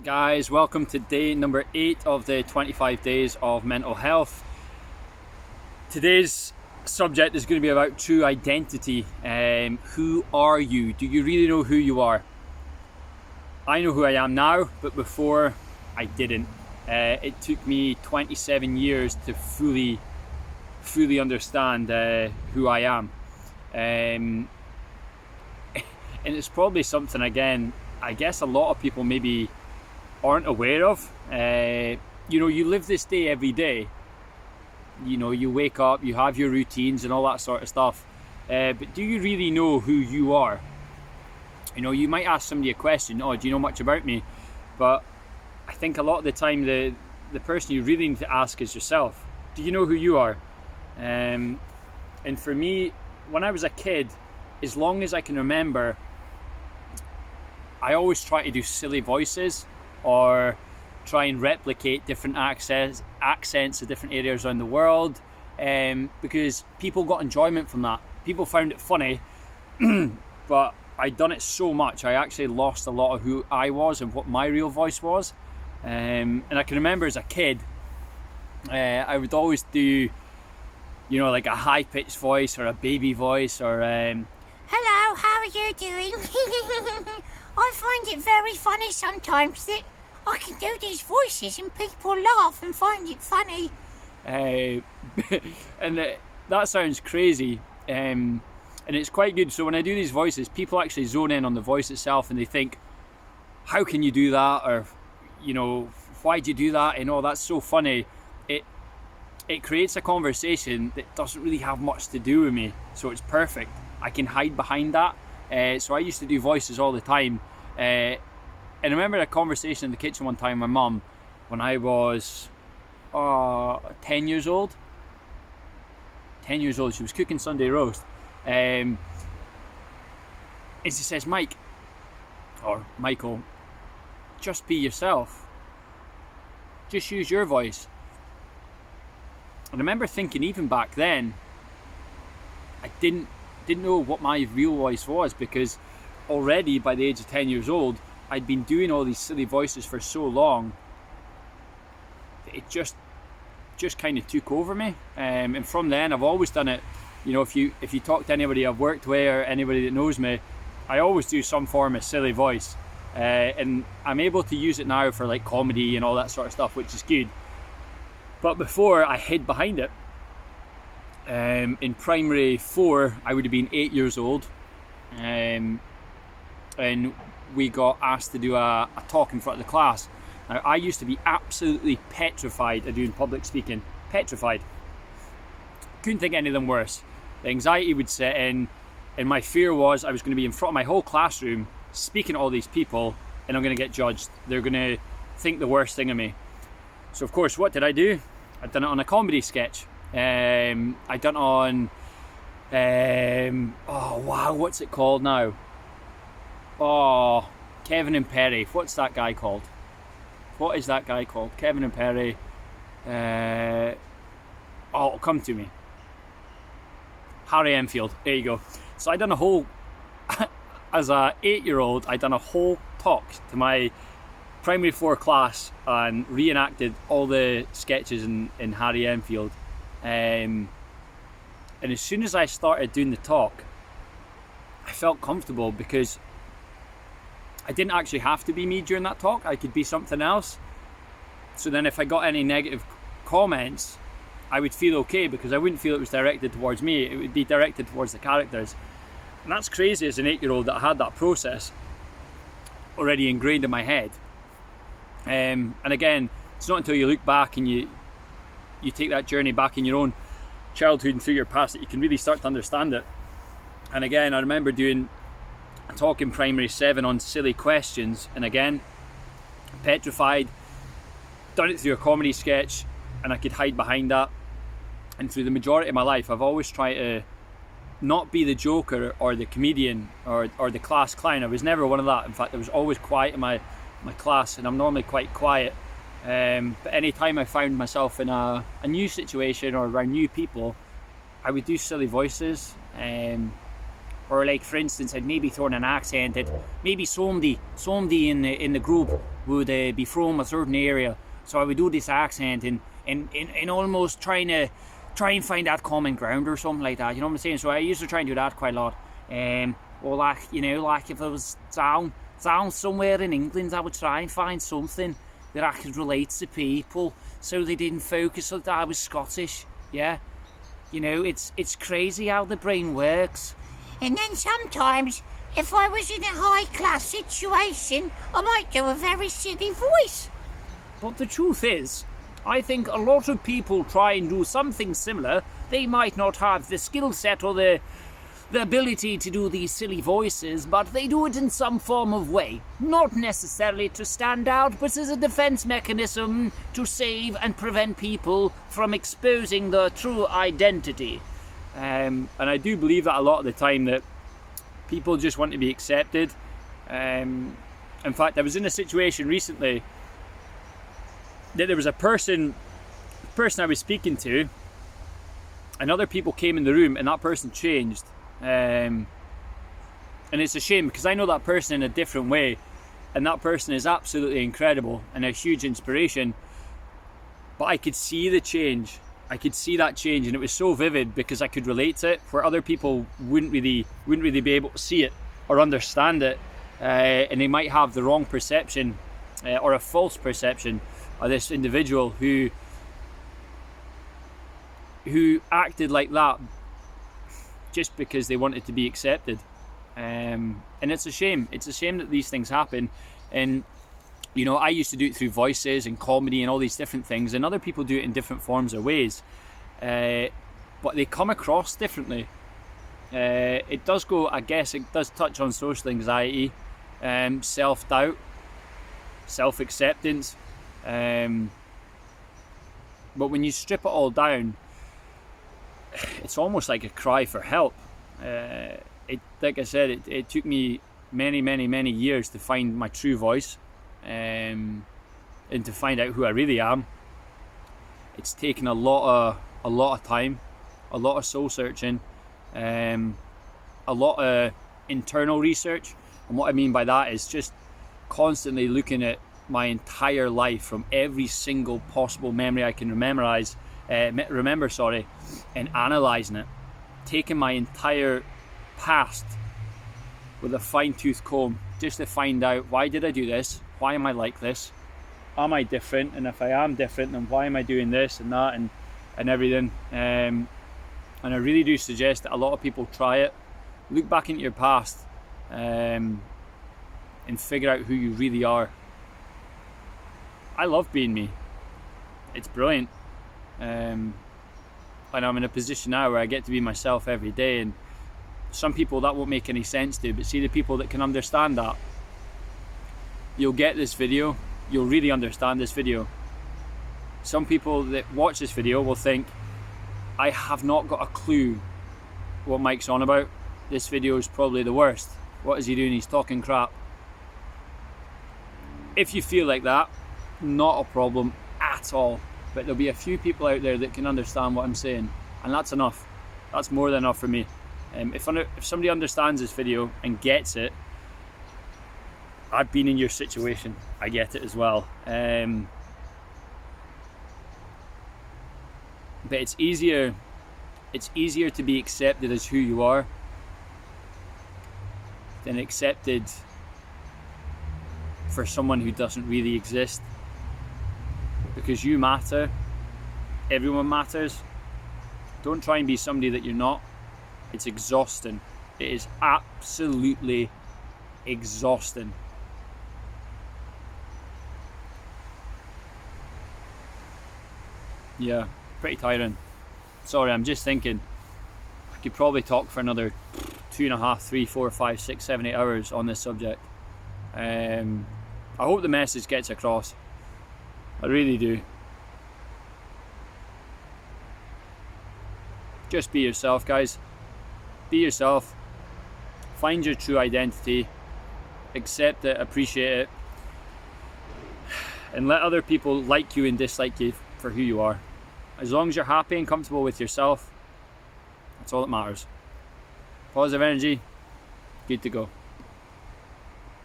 Guys, welcome to day number 8 of the 25 days of mental health. Today's subject is going to be about true identity. Who are you? Do you really know who you are? I know who I am now, but before I didn't. It took me 27 years to fully understand who I am. And it's probably something, again, I guess a lot of people maybe aren't aware of. You live this day every day. You wake up, you have your routines and all that sort of stuff. But do you really know who you are? You might ask somebody a question, oh, do you know much about me? But I think a lot of the time the person you really need to ask is yourself. Do you know who you are? And for me, when I was a kid, as long as I can remember, I always try to do silly voices or try and replicate different accents of different areas around the world, because people got enjoyment from that. People found it funny, but I'd done it so much, I actually lost a lot of who I was and what my real voice was. And I can remember as a kid, I would always do, like a high-pitched voice or a baby voice or Hello, how are you doing? I find it very funny sometimes that I can do these voices and people laugh and find it funny. And that sounds crazy, and it's quite good. So when I do these voices, people actually zone in on the voice itself and they think, how can you do that? Or, why do you do that? That's so funny. It creates a conversation that doesn't really have much to do with me, so it's perfect. I can hide behind that. So I used to do voices all the time. And I remember a conversation in the kitchen one time with my mum when I was 10 years old. 10 years old, she was cooking Sunday roast. And she says, Mike, or Michael, just be yourself. Just use your voice. And I remember thinking, even back then, I didn't know what my real voice was, because already by the age of 10 years old, I'd been doing all these silly voices for so long, it just kind of took over me. And from then, I've always done it. If you talk to anybody I've worked with or anybody that knows me, I always do some form of silly voice. And I'm able to use it now for like comedy and all that sort of stuff, which is good. But before, I hid behind it. In primary 4, I would have been 8 years old. And we got asked to do a talk in front of the class. Now, I used to be absolutely petrified of doing public speaking. Petrified. Couldn't think of anything worse. The anxiety would set in, and my fear was I was going to be in front of my whole classroom speaking to all these people, and I'm going to get judged. They're going to think the worst thing of me. So, of course, what did I do? I'd done it on a comedy sketch. I'd done it on, what's it called now? Oh, Kevin and Perry. What's that guy called? What is that guy called? Kevin and Perry. It'll come to me. Harry Enfield. There you go. So I done a whole, as a 8-year-old, I done a whole talk to my primary 4 class and reenacted all the sketches in Harry Enfield. And as soon as I started doing the talk, I felt comfortable because I didn't actually have to be me during that talk. I could be something else. So then if I got any negative comments, I would feel okay, because I wouldn't feel it was directed towards me. It would be directed towards the characters. And that's crazy as an 8-year-old that I had that process already ingrained in my head. And again, it's not until you look back and you take that journey back in your own childhood and through your past that you can really start to understand it. And again, I remember doing a talk in primary 7 on silly questions, and again, petrified, done it through a comedy sketch, and I could hide behind that. And through the majority of my life, I've always tried to not be the joker or the comedian or the class clown. I was never one of that. In fact, I was always quiet in my class, and I'm normally quite quiet. But any time I found myself in a new situation or around new people, I would do silly voices. Or like, for instance, I'd maybe throw in an accent that maybe somebody in the group would be from a certain area, so I would do this accent and almost try and find that common ground or something like that. You know what I'm saying? So I used to try and do that quite a lot. Or like, you know, like if I was down somewhere in England, I would try and find something that I could relate to people, so they didn't focus on that I was Scottish. Yeah, you know, it's crazy how the brain works. And then sometimes, if I was in a high-class situation, I might do a very silly voice. But the truth is, I think a lot of people try and do something similar. They might not have the skill set or the ability to do these silly voices, but they do it in some form of way. Not necessarily to stand out, but as a defense mechanism to save and prevent people from exposing their true identity. And I do believe that a lot of the time that people just want to be accepted. In fact, I was in a situation recently that there was a person I was speaking to, and other people came in the room, and that person changed. And it's a shame, because I know that person in a different way, and that person is absolutely incredible and a huge inspiration. But I could see the change. I could see that change, and it was so vivid because I could relate to it, where other people wouldn't really be able to see it or understand it, and they might have the wrong perception or a false perception of this individual who acted like that just because they wanted to be accepted. And it's a shame. It's a shame that these things happen. And you know, I used to do it through voices and comedy and all these different things, and other people do it in different forms or ways, but they come across differently. It does touch on social anxiety, self-doubt, self-acceptance, but when you strip it all down, it's almost like a cry for help. Like I said, it took me many years to find my true voice, and to find out who I really am. It's taken a lot of time, a lot of soul searching, a lot of internal research. And what I mean by that is just constantly looking at my entire life from every single possible memory I can remember, and analysing it, taking my entire past with a fine-tooth comb just to find out, why did I do this? Why am I like this? Am I different? And if I am different, then why am I doing this and that and everything? And I really do suggest that a lot of people try it. Look back into your past, and figure out who you really are. I love being me. It's brilliant. And I'm in a position now where I get to be myself every day, and some people that won't make any sense to, but see, the people that can understand that, you'll get this video, you'll really understand this video. Some people that watch this video will think, I have not got a clue what Mike's on about. This video is probably the worst. What is he doing? He's talking crap. If you feel like that, not a problem at all. But there'll be a few people out there that can understand what I'm saying, and that's enough. That's more than enough for me. If somebody understands this video and gets it, I've been in your situation. I get it as well. But it's easier to be accepted as who you are than accepted for someone who doesn't really exist. Because you matter. Everyone matters. Don't try and be somebody that you're not. It's exhausting. It is absolutely exhausting. Yeah, pretty tiring. Sorry, I'm just thinking I could probably talk for another 2.5, 3, 4, 5, 6, 7, 8 hours on this subject. I hope the message gets across. I really do. Just be yourself, guys. Be yourself. Find your true identity. Accept it, appreciate it. And let other people like you and dislike you for who you are. As long as you're happy and comfortable with yourself, that's all that matters. Positive energy, good to go.